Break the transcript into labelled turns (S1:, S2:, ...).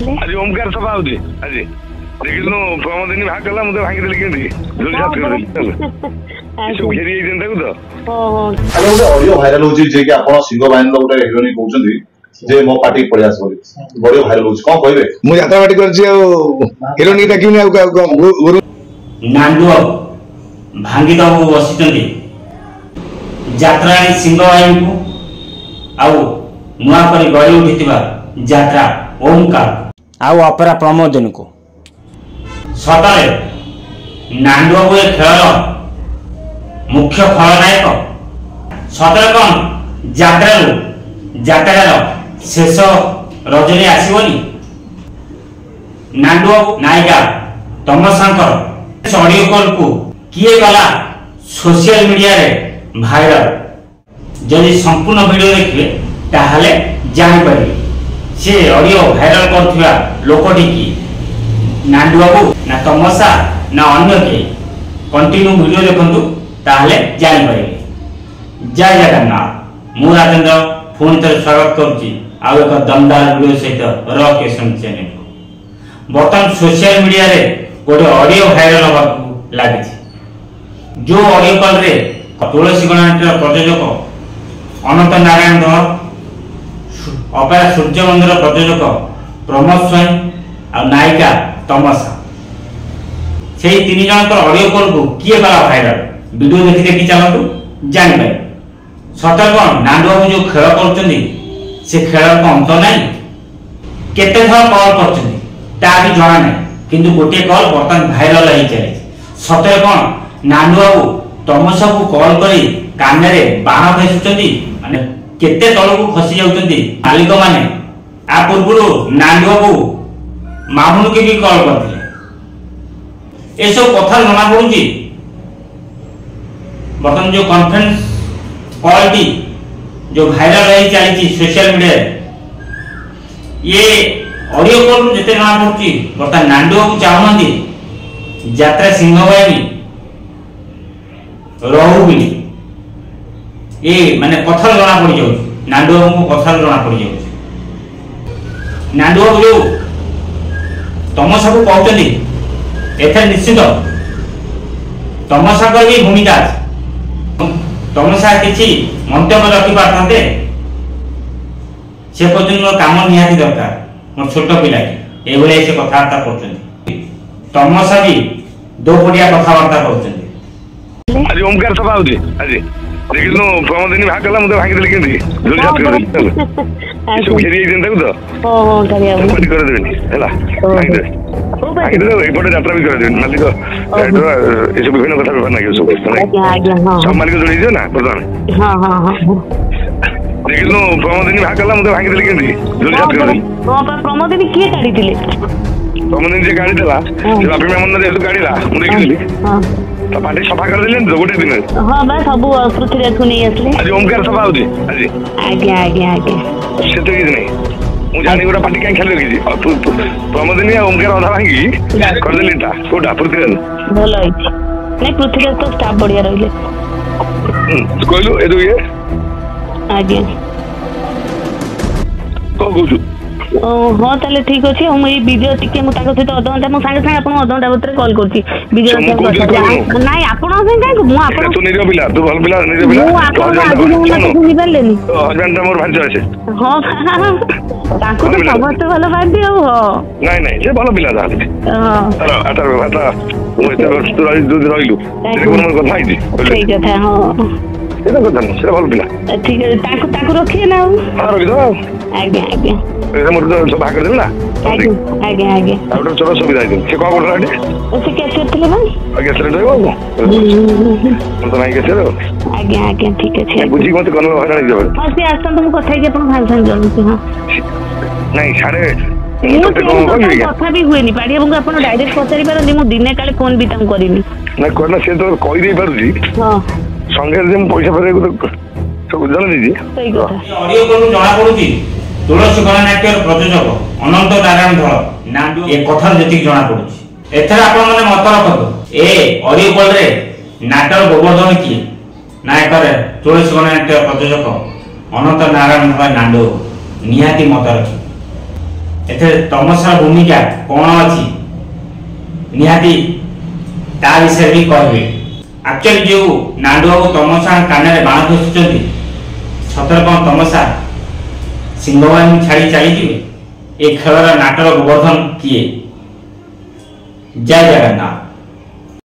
S1: आज ओमकार सभा होती आज देखिलु प्रमोदिनी भाग कला मुझे भांगी देली केंदी जल्दी साथ कर देली सब घेरी आई जनता को तो
S2: अरे गोटे ऑडियो भाइराल होची जे कि आपण सिंह बाहिनी गोटे हिरोनी कहउछंती जे मो पार्टी पड़ियास बोली ऑडियो भाइराल होची कोन कहबे
S3: मु यात्रा पार्टी करछि आ हिरोनी डाकिनी आ गुरु
S4: नांडुआ भांगी दबु बसितंती यात्राणी सिंह बाहिनी को आउ नुआ पर गड़ी उठितिबा यात्रा ओमकार आउ अपरा प्रमोदन को सतरे नांडुआ को खेल मुख्य खलनायक सतरे कौन यात्रा शेष रजनी आसवनी नांडुआ नायिका तमसांकर ऑडियो कॉल को किए गला सोशल मीडिया रे भाइराल जदि संपूर्ण वीडियो देखिए ताहले जानि परिबे से ऑडियो भाइराल करथिबा लोकटी की नांडुआ को ना तमसा ना अन्य के कंटिन्यू वीडियो देखंतु ताहले जानि परिबे। जय जगन्नाथ मु राजेंद्र फोन तर स्वागत करछि आ एक दमदार वीडियो सहित रॉकेशन चैनल को बर्तमान सोशल मीडिया रे गोटे ऑडियो भाइराल होबा लागि जो ऑडियो कॉल रे तुलसी गणनाट्य प्रयोजक अनंत नारायण धर अपेरा सूर्य मंदिर प्रयोजक प्रमोद स्वयं और नायिका तमसा से तीन जन ऑडियो कॉल को किए गला भाइराल वीडियो देखी देखी चलतु जान पाए सतर कौन नांडुआ जो खेल कर से खेल अंत ना केते थर कॉल कर जना ना किंतु गोटे कॉल बर्तमान भाइराल हो चली सतर कौन नांडुआ तमसा को कॉल करी कान बाण फेसुंट माने केते तल को खसी जाउछंती मालिक माने आ पूर्व नांडुआ को मामुनु के भी कॉल करथिले ए सब कथा जना पड़ुची बर्तमान जो कॉन्फ्रेंस कॉल टी जो भाइराल रही चली सोशल मीडिया ये ऑडियो कॉल जिते जना पड़ुची बर्तमान नांडुआ को चाहूनांती यात्रा सिंह बाहिनी रहू बिली ए माने कथार जना पड़ जाउ नांडुआ को कथार जना पड़ जाउ नांडुआ जो तमसा को कहउचंदी एथे निश्चित तमसा को भी भूमिका तमसा किछि मंतव्य रखि पारथाते से पजन काम निहाती दरकार मोर छोट पिला ए भले से कथावार्ता करचंदी तमसा भी दो पडिया कथावार्ता करचंदी
S1: आज ओमकार सभा होती आज देखिलु प्रमोदिनी भाग कला मुझे भांगी देली केंदी जल्दी साथ कर देली सब घेरी आई जनता को तो पार्टी कर देली हैला भांगी दे एपटे यात्रा भी कर देली मालिक ए सब विभिन्न कथा व्यवहार नाही सब सब मालिक जोड़ी दियो ना प्रधान देखिलु प्रमोदिनी भाग कला मुझे भांगी देली केंदी जल्दी साथ कर देली
S5: प्रमोदिनी किए गाड़ी दिले
S1: प्रमोदिनी जे गाड़ी देला जे बापी मेमन ने देखलु गाड़ी ला मु देखिली तो पार्टी सफा कर देले गोटे दिन
S5: हां बा सब पृथ्वी को नहीं असले
S1: आज ओमकार सभा होती आज
S5: आज्ञा आज्ञा आज्ञा
S1: से तो किछ नहीं मु जानी गोटा पार्टी काई खेले रखी प्रमोदिनी ओमकार अधा भांगी कर देली ता कोटा पृथ्वी
S5: भलो होई नहीं पृथ्वी तो स्टाफ बढ़िया रहिले
S1: कोइलो ए दो ये
S5: आज्ञा
S1: को गुजु
S5: हाँ ताले ठीक अच्छे मुझे वीडियो टिके मु ताको सहित अध घंटा मु संगे संगे आपन अध घंटा भीतर कॉल करछि वीडियो नाही आपन संगे मु आपन
S1: तू निरो बिला तू भल बिला निरो बिला
S5: मु आपन आजि मु सुनि पालेनी
S1: हस्बैंड मोर भांज আছে
S5: हां ताको तो समस्त भलो भांज हो
S1: नाही नाही से भलो बिला जाले हां अतर बाता मु एते तू रही दूध रहिलु देखो मोर କଥା आइदी
S5: ठीक है हां
S1: एतो କଥା न से भलो बिला
S5: ठीक है ताको ताको रखिए ना
S1: हां रखि दो
S5: आज्ञा आज्ञा
S1: ए मोर तो सब भाग कर देला
S5: आज्ञा आज्ञा आज्ञा
S1: आउट चलो सुविधा दे से को कर राडी
S5: से कैसे थे भाई
S1: आगे चले जाओ मु तो नहीं कैसे रो
S5: आज्ञा आज्ञा ठीक है
S1: बुझी मत कोन हरानी जब
S5: हां से आसन तुम କଥା कि अपन भाई संग जानते हां
S1: नहीं सारे
S5: कथा भी हुएनी पाड़ी बाबू अपन डायरेक्ट पचारि पारंदी मु दिने काले फोन भी तम करिनी
S1: ना करना से तो कहि दे पारुजी
S5: हां
S1: संगे जे पैसा फेरे को सब जान दीजिए
S5: सही कथा
S4: ऑडियो को जणा पड़ुची तुलसी गणनाट्य प्रयोजक अनंत नारायण धर नांडु ए कथा जति जणा पड़ुची एथरा आपण माने मत रखतो ए ऑडियो कॉल रे नाटक गोवर्धन की नायक रे तुलसी गणनाट्य प्रयोजक अनंत नारायण धर नांडु निहाती मत रखी ଏଥିରେ ତମସାର ଭୂମିକା କ'ଣ ଅଛି ନିହାତି ତା ବିଷୟରେ ବି କହିବେ। ଆକ୍ଚୁଆଲି ଯେଉଁ ନାଣ୍ଡୁ ବାବୁ ତମସା କାନରେ ବାଣ ଖସୁଛନ୍ତି ସତରେ କ'ଣ ତମସା ସିଂହବାହିନୀ ଛାଡ଼ି ଚାଲିଯିବେ? ଏ ଖେଳର ନାଟର ଗୋବର୍ଦ୍ଧନ କିଏ? ଜୟ ଜଗନ୍ନାଥ।